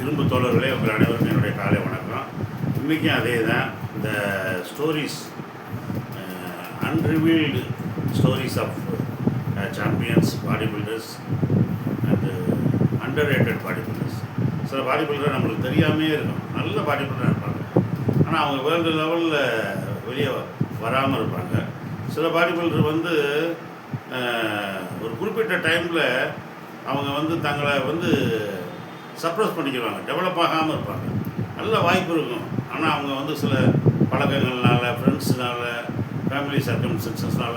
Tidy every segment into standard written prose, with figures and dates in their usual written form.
இரும்பு தோழர்களே, உங்கள் அனைவருக்கும் என்னுடைய காலை வணக்கம். இன்றைக்கும் அதே தான். இந்த stories, unrevealed stories of champions, body builders and under rated body builders. சில பாடி பில்டர் நம்மளுக்கு தெரியாமே இருக்கும், நல்ல பாடி பில்டராக இருப்பாங்க, ஆனால் அவங்க வேர்ல்டு லெவலில் வெளியே வராமல் இருப்பாங்க. சில பாடி பில்டர் வந்து ஒரு குறிப்பிட்ட டைமில் அவங்க வந்து தங்களை வந்து சப்ரஸ் பண்ணிக்கிறாங்க, டெவலப் ஆகாமல் இருப்பாங்க. நல்ல வாய்ப்பு இருக்கும், ஆனால் அவங்க வந்து சில பழக்கங்கள்னால, ஃப்ரெண்ட்ஸுனால, ஃபேமிலி சர்க்கம்ஸ்டன்சஸ்னால,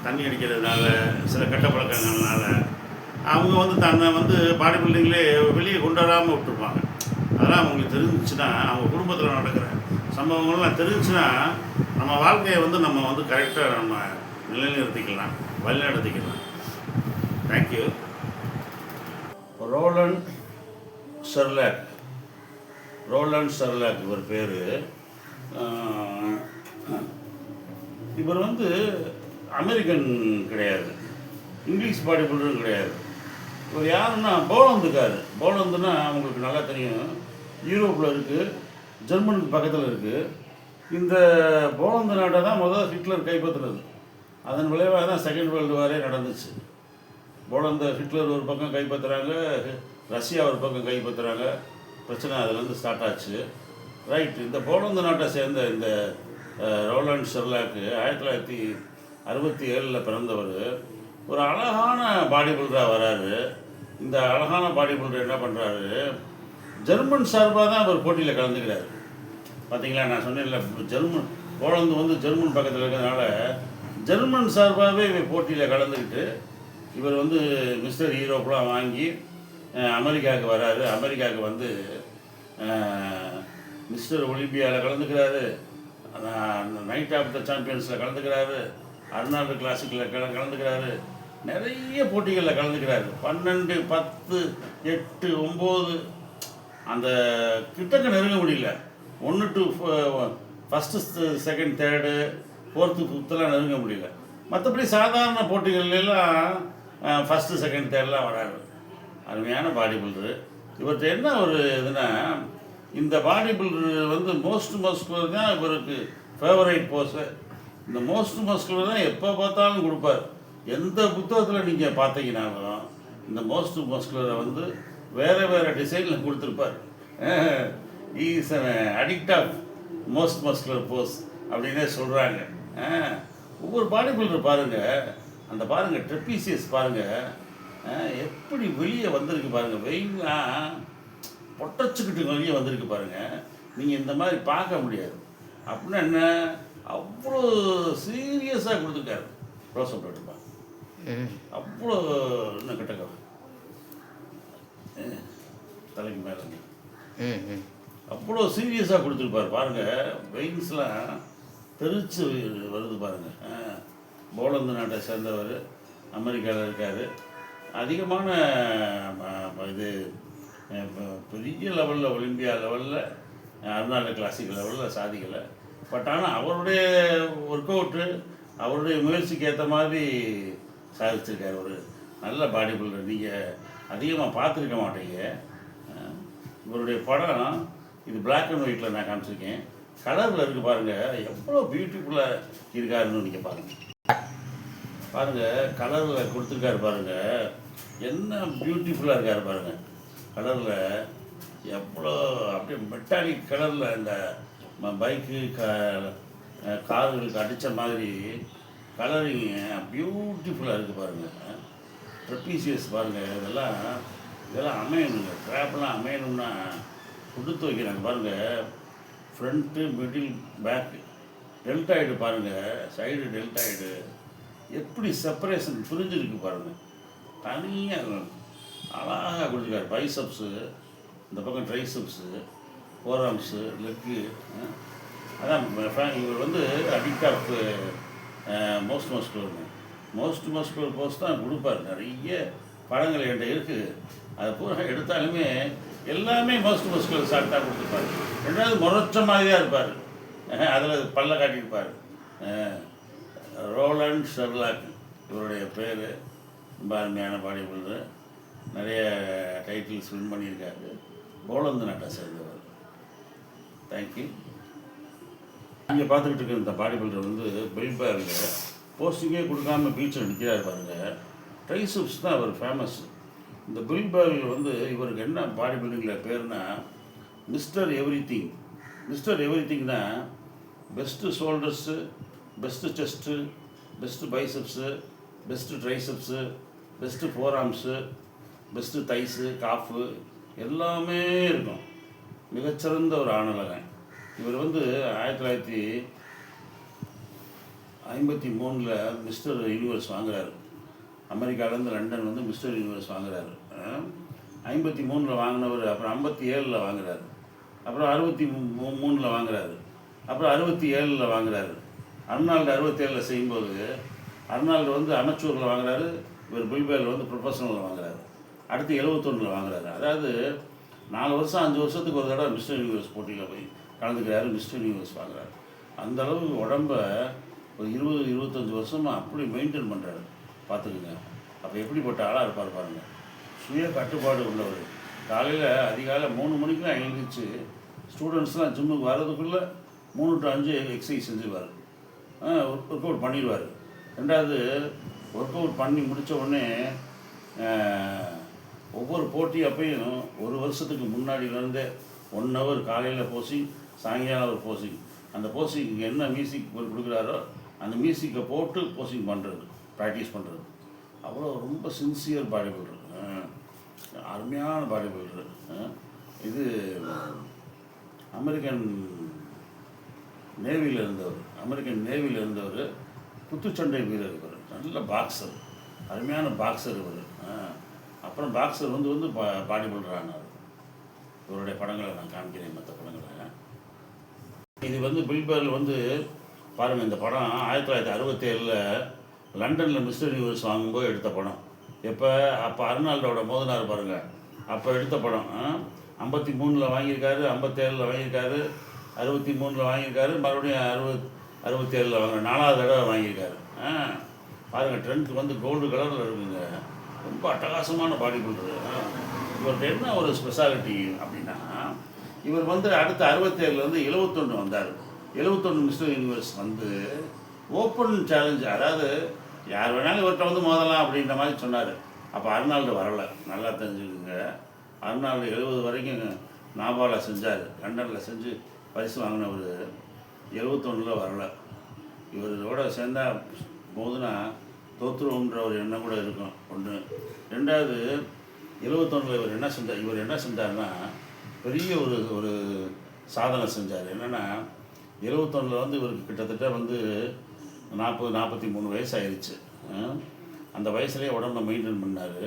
தண்ணி அடிக்கிறதுனால, சில கெட்ட பழக்கங்கள்னால அவங்க வந்து தன்னை வந்து பாடி பில்டிங்லே வெளியே கொண்டு வராமல் விட்டுருப்பாங்க. அதெல்லாம் அவங்களுக்கு தெரிஞ்சிச்சுன்னா, அவங்க குடும்பத்தில் நடக்கிற சம்பவங்கள்லாம் தெரிஞ்சுன்னா, நம்ம வாழ்க்கையை வந்து நம்ம வந்து கரெக்டாக நம்ம நிலைநிறுத்திக்கலாம், வழிநடத்திக்கலாம். தேங்க்யூ. ரோலண்ட் ஷெர்லாக் இவர் பேர். இவர் வந்து அமெரிக்கன் கிடையாது, இங்கிலீஷ் பாடி பில்டரும் கிடையாது. இவர் யாருன்னா போலந்துன்னா அவங்களுக்கு நல்லா தெரியும், யூரோப்பில் இருக்குது, ஜெர்மனுக்கு பக்கத்தில் இருக்குது. இந்த போலந்து நாட்டை தான் முதல் ஹிட்லர் கைப்பற்றுறது. அதன் விளைவாக தான் செகண்ட் வேர்ல்டு வாரே நடந்துச்சு. போலந்து ஹிட்லர் ஒரு பக்கம் கைப்பற்றுறாங்க, ரஷ்யா ஒரு பக்கம் கைப்பற்றுறாங்க, பிரச்சனை அதுலேருந்து ஸ்டார்ட் ஆச்சு. ரைட். இந்த போலந்து நாட்டை சேர்ந்த இந்த ரோலண்ட் ஷெர்லாக்கு 1967 பிறந்தவர். ஒரு அழகான பாடி பில்டராக வராரு. இந்த அழகான பாடி பில்டர் என்ன பண்ணுறாரு, ஜெர்மன் சார்பாக தான் அவர் போட்டியில் கலந்துக்கிறார். பார்த்தீங்களா, நான் சொன்னேன்ல, போலந்து வந்து ஜெர்மன் பக்கத்தில் இருக்கிறதுனால ஜெர்மன் சார்பாகவே இவர் போட்டியில் கலந்துக்கிட்டு இவர் வந்து மிஸ்டர் யூரோப்லாம் வாங்கி அமெரிக்காவுக்கு வராரு. அமெரிக்காவுக்கு வந்து மிஸ்டர் ஒலிம்பியாவில் கலந்துக்கிறாரு, நைட் ஆஃப் த சாம்பியன்ஸில் கலந்துக்கிறாரு, அர்னால்டு கிளாசிக்கில் கலந்துக்கிறாரு, நிறைய போட்டிகளில் கலந்துக்கிறாரு. 12, 10, 8, 9 அந்த கிட்டக்க நெருங்க முடியல. 1 to 1st, 2nd, 3rd, 4th, 5th நெருங்க முடியல. மற்றபடி சாதாரண போட்டிகள்லாம் 1st, 2nd, 3rd வராரு. அருமையான பாடி பில்டரு. இவர்கிட்ட என்ன ஒரு இதுனா, இந்த பாடி பில்டர் வந்து மோஸ்ட் மஸ்குலர் தான் இவருக்கு ஃபேவரைட் போஸு. இந்த மோஸ்ட் மஸ்குலர் தான் எப்போ பார்த்தாலும் கொடுப்பார். எந்த புத்தகத்தில் நீங்கள் பார்த்தீங்கன்னாலும் இந்த மோஸ்ட் மஸ்குலரை வந்து வேறு டிசைனில் கொடுத்துருப்பார். Is addict of most muscular pose அப்படின்னே சொல்கிறாங்க. ஒவ்வொரு பாடி பில்டர் பாருங்கள், அந்த பாருங்கள் ட்ரெப்பீசியஸ் பாருங்கள், எப்படி வெளியே வந்திருக்கு பாருங்கள், வெயிலாம் பொட்டச்சுக்கிட்டு வெளியே வந்திருக்கு பாருங்கள். நீங்கள் இந்த மாதிரி பார்க்க முடியாது. அப்படின்னா என்ன, அவ்வளோ சீரியஸாக கொடுத்துருக்காரு. க்ளோஸ் அப் எடுப்பா, அவ்வளோ இன்னும் கிட்டக்க தலைக்கு மேலே அவ்வளோ சீரியஸாக கொடுத்துருப்பார் பாருங்கள். வெயின்ஸ்லாம் தெரிச்சு வருது பாருங்கள். போலந்து நாட்டை சேர்ந்தவர், அமெரிக்காவில் இருக்கார். அதிகமான இது பெரிய லெவலில், ஒலிம்பியா லெவலில், அர்னால்டு கிளாசிக் லெவலில் சாதிக்கலை. பட் ஆனால் அவருடைய ஒர்க் அவுட்டு, அவருடைய முயற்சிக்கு ஏற்ற மாதிரி சாதிச்சிருக்கார். ஒரு நல்ல பாடி பில்டர். நீங்கள் அதிகமாக பார்த்துருக்க மாட்டீங்க. இவருடைய படம் இது பிளாக் அண்ட் ஒயிட்டில் நான் காமிச்சிருக்கேன். கலரில் இருக்குது பாருங்கள், எவ்வளோ பியூட்டிஃபுல்லாக இருக்காருன்னு நீங்கள் பாருங்கள். கலரில் கொடுத்துருக்காரு பாருங்கள், என்ன பியூட்டிஃபுல்லாக இருக்கார் பாருங்கள். கலரில் எவ்வளோ அப்படியே மெட்டாலிக் கலரில் இந்த பைக்கு கார்களுக்கு அடித்த மாதிரி கலரிங் பியூட்டிஃபுல்லாக இருக்குது பாருங்கள். ட்ரெப்பீசியஸ் பாருங்கள், இதெல்லாம் அமையணுங்க. ட்ராப்லாம் அமையணும்னா கொடுத்து வைக்கிறாங்க பாருங்கள். ஃப்ரண்ட்டு, மிடில், பேக்கு, டெல்டாய்டு பாருங்கள், சைடு டெல்டாய்டு எப்படி செப்பரேஷன் புரிஞ்சுருக்கு பாருங்கள். தனியாக அழகாக கொடுத்துருக்காரு. பைசப்ஸு, இந்த பக்கம் ட்ரைசப்ஸு, ஃபோராம்ஸு, லெக்கு. அதான் இவர் வந்து addict of most muscular pose தான் கொடுப்பார். நிறைய படங்கள் என்கிட்ட இருக்குது, அதை பூரா எடுத்தாலுமே எல்லாமே மோஸ்ட் மஸ்குலர் ஷார்ட்டாக கொடுத்துருப்பார். ரெண்டாவது முறைச்ச மாதிரியாக இருப்பார், அதில் பல்ல காட்டியிருப்பார். ரோலண்ட் ஷெர்லாக் இவருடைய பேர். ரொம்ப அருமையான பாடி பில்டர், நிறைய டைட்டில்ஸ் வின் பண்ணியிருக்காரு. போலந்து நாட்டை சேர்ந்தவர். தேங்க்யூ. இங்கே பார்த்துக்கிட்டு இருக்கிற இந்த பாடி பில்டர் வந்து பில் பேரில் போஸ்டிங்கே கொடுக்காம பீச்சில் நிற்கிறார் பாருங்கள். ட்ரைசப்ஸ் தான் அவர் ஃபேமஸ். இந்த பில் பேரில் வந்து இவருக்கு என்ன பாடி பில்டிங்கில் பேர்னா mister every thing. Mister every திங்னா best shoulders, best chest, best biceps, best triceps, best forearms, best thighs, calf எல்லாமே இருக்கும். மிகச்சிறந்த ஒரு ஆணழகன். இவர் வந்து 1953 மிஸ்டர் யூனிவர்ஸ் வாங்குறாரு. அமெரிக்காவிலேருந்து லண்டன் வந்து மிஸ்டர் யூனிவர்ஸ் வாங்குறாரு. 53 வாங்கினவர், அப்புறம் 57 வாங்குறாரு, அப்புறம் 63 வாங்குறாரு, அப்புறம் 67 வாங்குறாரு. அர்னால்டு 67 செய்யும்போது அர்னால்டு வந்து அமெச்சூரில் வாங்குறாரு, இவர் பில்பேரில் வந்து ப்ரொஃபஷனலில் வாங்குறாரு. அடுத்து 71 வாங்குறாரு. அதாவது 4 வருஷம் 5 வருஷத்துக்கு ஒரு தடவை மிஸ்டர் யூனிவர்ஸ் போட்டியில் போய் கலந்துக்கிறாரு, மிஸ்டர் யூனிவர்ஸ் வாங்குறாரு. அந்த அளவுக்கு உடம்ப ஒரு 20-25 வருஷமாக அப்படி மெயின்டைன் பண்ணுறாரு. பார்த்துக்குங்க. அப்போ எப்படிப்பட்ட ஆளாக இருப்பார் பாருங்கள். சுய கட்டுப்பாடு உள்ளவர். காலையில் அதிகாலை 3 மணிக்கெலாம் எழுந்திரிச்சு ஸ்டூடெண்ட்ஸ்லாம் ஜிம்முக்கு வர்றதுக்குள்ளே 3 to 5 எக்ஸசைஸ் செஞ்சுருவார். ஒர்க் அவுட் பண்ணிடுவார். ரெண்டாவது ஒர்க் அவுட் பண்ணி முடித்த உடனே ஒவ்வொரு போட்டி அப்பையும் 1 வருஷத்துக்கு முன்னாடியிலேருந்தே 1 hour காலையில் போசிங், சாயங்காலம் ஒரு போசிங். அந்த போசிங்க்கு என்ன மியூசிக் கொடுக்குறாரோ அந்த மியூசிக்கை போட்டு போசிங் பண்ணுறது, ப்ராக்டிஸ் பண்ணுறது. அவ்வளோ ரொம்ப சின்சியர் பாடி பில்டர், அருமையான பாடி பில்டர். இது அமெரிக்கன் நேவியில் இருந்தவர், குத்துச்சண்டை வீரர் இவர். நல்ல பாக்ஸர், அருமையான பாக்ஸர் இவர். அப்புறம் பாக்ஸர் வந்து பாடி பில்டர் ஆனார். இவருடைய படங்களை நான் காமிக்கிறேன், மற்ற படங்களை. இது வந்து பில்பேரில் வந்து பாருங்கள். இந்த படம் 1967 லண்டனில் மிஸ்டர் யூனிவர்ஸ் வாங்கும்போது எடுத்த படம். அப்போ அர்னால்டோட மோதினார் பாருங்கள், அப்போ எடுத்த படம். 53 வாங்கியிருக்காரு, 57 வாங்கியிருக்காரு, 63 வாங்கியிருக்காரு, மறுபடியும் 67 வாங்குறாரு. 4வது தடவை வாங்கியிருக்காரு. பாருங்கள், ட்ரெண்ட் வந்து கோல்டு கலரில் இருக்குங்க. ரொம்ப அட்டகாசமான பாடி பில்டர். இவர்கிட்ட என்ன ஒரு ஸ்பெஷாலிட்டி அப்படின்னா, இவர் வந்து அடுத்த 67 71 வந்தார். 71 மிஸ்டர் யூனிவர்ஸ் வந்து ஓப்பன் சேலஞ்சு, அதாவது யார் வேணாலும் இவர்கிட்ட வந்து மோதலாம் அப்படின்ற மாதிரி சொன்னார். அப்போ அர்னால்டு வரலை. நல்லா தெரிஞ்சுக்குங்க. அர்னால்டு 70 வரைக்கும் நாபாவில் செஞ்சார், லண்டனில் செஞ்சு பரிசு வாங்கினவர். 71 வரலை. இவரோட சேர்ந்தா போதுனா தோற்றுருவோன்ற ஒரு எண்ணம் கூட இருக்கும். ஒன்று. ரெண்டாவது 71 இவர் என்ன செஞ்சார்னா பெரிய ஒரு சாதனை செஞ்சார். என்னென்னா 71 வந்து இவருக்கு கிட்டத்தட்ட வந்து 40-43 வயசு ஆயிடுச்சு. அந்த வயசுலேயே உடம்பை மெயின்டைன் பண்ணார்.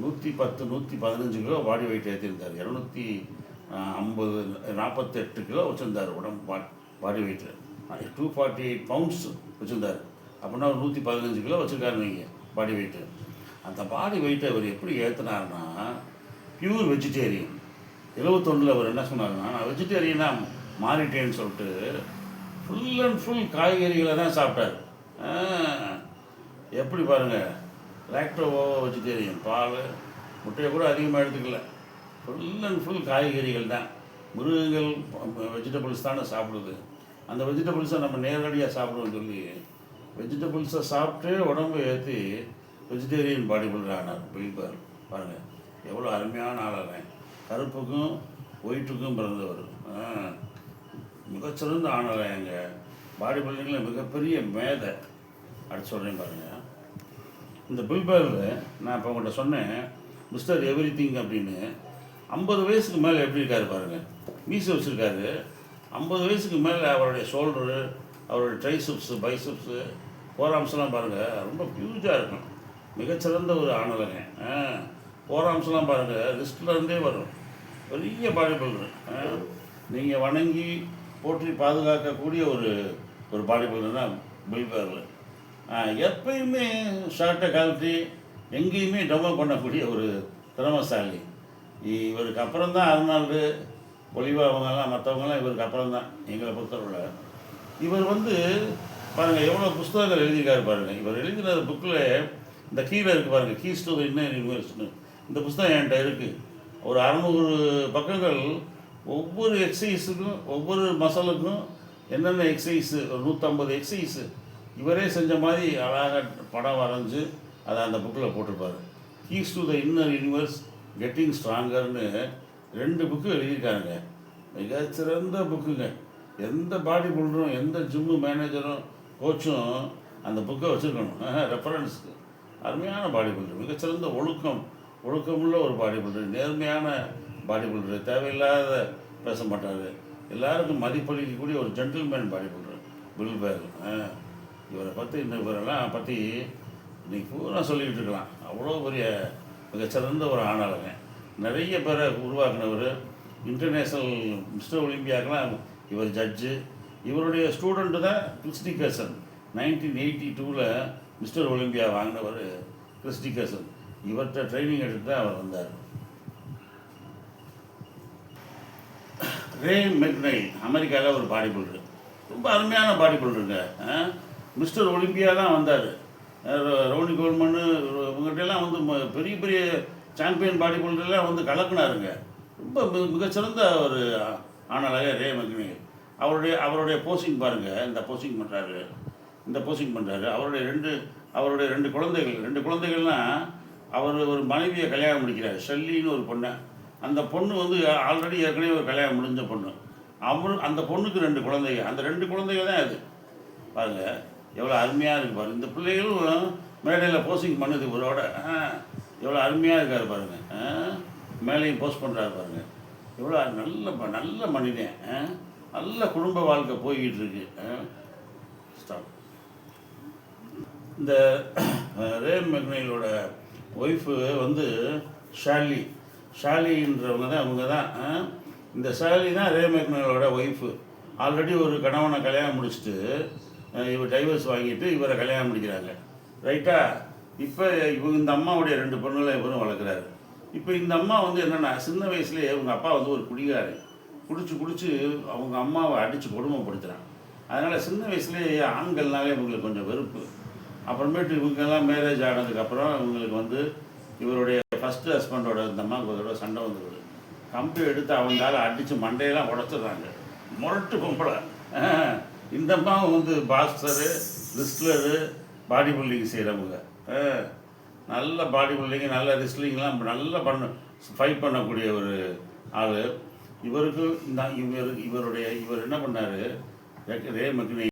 110-115 கிலோ பாடி வெயிட் ஏற்றிருந்தார். 248 கிலோ வச்சுருந்தார் உடம்பு பாடி வெயிட்டு. 248 பவுண்ட்ஸ் வச்சுருந்தார். அப்படின்னா ஒரு 115 கிலோ வச்சுருக்காரு நீங்கள் பாடி வெயிட்டு. அந்த பாடி வெயிட்டை அவர் எப்படி ஏற்றினார்னா பியூர் வெஜிடேரியன். 71 அவர் என்ன சொன்னார்னா, நான் வெஜிடேரியனாக மாறிட்டேன்னு சொல்லிட்டு ஃபுல் அண்ட் ஃபுல் காய்கறிகளை தான் சாப்பிட்டார். எப்படி பாருங்கள், லாக்டோ வெஜிடேரியன், பால் முட்டையை கூட அதிகமாக எடுத்துக்கல. ஃபுல் அண்ட் ஃபுல் காய்கறிகள் தான். மிருகங்கள் வெஜிடபிள்ஸ் தானே சாப்பிடுது. அந்த வெஜிடபிள்ஸை நம்ம நேரடியாக சாப்பிடுவோம்னு சொல்லி வெஜிடபிள்ஸை சாப்பிட்டு உடம்பு ஏற்றி வெஜிடேரியன் பாடி பில்டர் ஆனார் பில்பேர். பாருங்கள் எவ்வளோ அருமையான ஆளாக. கருப்புக்கும் ஒயிட்டுக்கும் பிறந்தவர். மிகச்சிறந்த ஆணழகங்க. பாடி பில்டிங்கில் மிகப்பெரிய மேதை. அப்படி சொல்கிறேன் பாருங்கள். இந்த பில்பேரில் நான் இப்போ உங்கள்கிட்ட சொன்னேன் மிஸ்டர் எவ்ரி திங் அப்படின்னு. 50 வயசுக்கு மேலே எப்படி இருக்காரு பாருங்கள். மீசை வச்சுருக்காரு. 50 வயசுக்கு மேலே அவருடைய ஷோல்டரு, அவருடைய ட்ரைசப்ஸு, பைசப்ஸு, ஃபோராம்ஸ்லாம் பாருங்கள் ரொம்ப ஹியூஜாக இருக்கும். மிகச்சிறந்த ஒரு ஆணழகன். ஃபோராம்ஸ்லாம் பாருங்கள் ரிஸ்ட்லேருந்தே வரும். பெரிய பாடி பில்டர். நீங்கள் வணங்கி போற்றி பாதுகாக்கக்கூடிய ஒரு பாடி பில்டர் தான் பில்பேரில். எப்பயுமே ஷர்ட்டை கழட்டி எங்கேயுமே டெமோ பண்ணக்கூடிய ஒரு திறமசாலி. இவருக்கு அப்புறம் தான் அர்னால்டு, ஒலிவா, அவங்கெல்லாம் மற்றவங்கெல்லாம் இவருக்கு அப்புறம் தான் எங்களை பொறுத்தவரை. இவர் வந்து பாருங்கள் எவ்வளோ புஸ்தகங்கள் எழுதியிருக்காரு பாருங்கள். இவர் எழுதின புக்கில் இந்த கீழே இருக்குது பாருங்கள், கீஸ் டு தி இன்னர் யூனிவர்ஸ்னு. இந்த புஸ்தகம் என்கிட்ட இருக்குது. ஒரு 600 பக்கங்கள். ஒவ்வொரு எக்ஸசைஸுக்கும் ஒவ்வொரு மசலுக்கும் என்னென்ன எக்ஸசைஸு, ஒரு 150 எக்ஸசைஸு இவரே செஞ்ச மாதிரி அழகாக படம் வரைஞ்சி அதை அந்த புக்கில் போட்டிருப்பார். Keys to the inner universe getting ஸ்ட்ராங்கர்னு 2 புக்கு எழுதியிருக்காருங்க. மிகச்சிறந்த புக்குங்க. எந்த பாடி பில்டரும் எந்த ஜிம்மு மேனேஜரும் கோச்சும் அந்த புக்கை வச்சுருக்கணும் ரெஃபரன்ஸுக்கு. அருமையான பாடி பில்டர், மிகச்சிறந்த ஒழுக்கமுள்ள ஒரு பாடி பில்டர், நேர்மையான பாடி பில்டர், தேவையில்லாத பேச மாட்டார், எல்லாருக்கும் மதிப்பளிக்கக்கூடிய ஒரு ஜென்டில்மேன் பாடி பில்டர் பில் பேர். இவரை பற்றி இவரெல்லாம் பற்றி இன்றைக்கி பூரா சொல்லிக்கிட்டு இருக்கலாம். அவ்வளோ பெரிய மிகச்சிறந்த ஒரு ஆணாளுங்க. நிறைய பேரை உருவாக்குனவர். இன்டர்நேஷ்னல் மிஸ்டர் ஒலிம்பியாக்கெலாம் இவர் ஜட்ஜு. இவருடைய ஸ்டூடெண்ட்டு தான் கிறிஸ்டி கேசன். 1982 மிஸ்டர் ஒலிம்பியா வாங்கினவர் கிறிஸ்டி கேசன். இவர்கிட்ட ட்ரைனிங் எடுத்து தான் அவர் வந்தார். ரே மெக்னைல் அமெரிக்காவில் ஒரு பாடி பில்டர், ரொம்ப அருமையான பாடி பில்டருங்க. மிஸ்டர் ஒலிம்பியா தான் வந்தார். ரவுனி கோல்மன்னு இவங்ககிட்டலாம் வந்து பெரிய பெரிய சாம்பியன் பாடி பில்டர்லாம் வந்து கலக்குனாருங்க. ரொம்ப மிகச்சிறந்த ஒரு ஆனாலாக ரே மெக்னைல். அவருடைய போஸ்டிங் பாருங்கள். இந்த போஸ்டிங் பண்ணுறாரு. அவருடைய ரெண்டு குழந்தைகள்னால் அவர் ஒரு மனைவியை கல்யாணம் முடிக்கிறார், ஷெல்லின்னு ஒரு பொண்ணை. அந்த பொண்ணு வந்து ஆல்ரெடி ஏற்கனவே ஒரு கல்யாணம் முடிஞ்ச பொண்ணு. அந்த பொண்ணுக்கு 2 குழந்தைங்க. அந்த 2 குழந்தைங்க தான் அது. பாருங்கள் எவ்வளோ அருமையாக இருக்குது பாருங்கள். இந்த பிள்ளைகளும் மேடையில் போஸ்டிங் பண்ணுது இவரோட. எவ்வளோ அருமையாக இருக்கார் பாருங்கள். மேலேயும் போஸ்ட் பண்ணுறாரு பாருங்கள். எவ்வளோ நல்ல மனிதன். நல்ல குடும்ப வாழ்க்கை போய்கிட்டு இருக்கு. ஸ்டாப். இந்த ரே மெக்னைலோட ஒய்ஃபு வந்து ஷாலின்றவங்க தான். இந்த ஷாலி தான் ரே மெக்னைலோட ஒய்ஃபு. ஆல்ரெடி ஒரு கணவனை கல்யாணம் முடிச்சுட்டு இவர் டைவர்ஸ் வாங்கிட்டு இவரை கல்யாணம் முடிக்கிறாங்க. ரைட்டா? இப்போ இந்த அம்மாவுடைய 2 பொண்ணுகளை இவரும் வளர்க்குறாரு. இப்போ இந்த அம்மா வந்து என்னென்னா, சின்ன வயசுலேயே அவங்க அப்பா வந்து ஒரு குடிகாரன். குடிச்சு அவங்க அம்மாவை அடித்து கொடுமைப்படுத்துகிறான். அதனால் சின்ன வயசுலேயே ஆண்கள்னாலே இவங்களுக்கு கொஞ்சம் வெறுப்பு. அப்புறமேட்டு இவங்கெல்லாம் மேரேஜ் ஆனதுக்கப்புறம் இவங்களுக்கு வந்து இவருடைய ஃபஸ்ட்டு ஹஸ்பண்டோட இந்த அம்மாவுக்கு அதோட சண்டை வந்துடுது. கம்பி எடுத்து அவங்களால அடித்து மண்டையெல்லாம் உடச்சிடுறாங்க. முரட்டு பொம்பளை. இந்த அம்மாவும் வந்து பாக்ஸரு, ரிஸ்லரு, பாடி பில்டிங் செய்கிறவங்க. நல்ல பாடி பில்டிங்கு, நல்ல ரிஸ்லிங்லாம் நல்லா ஃபைட் பண்ணக்கூடிய ஒரு ஆள். இவர் என்ன பண்ணார், ரே மெக்னைல்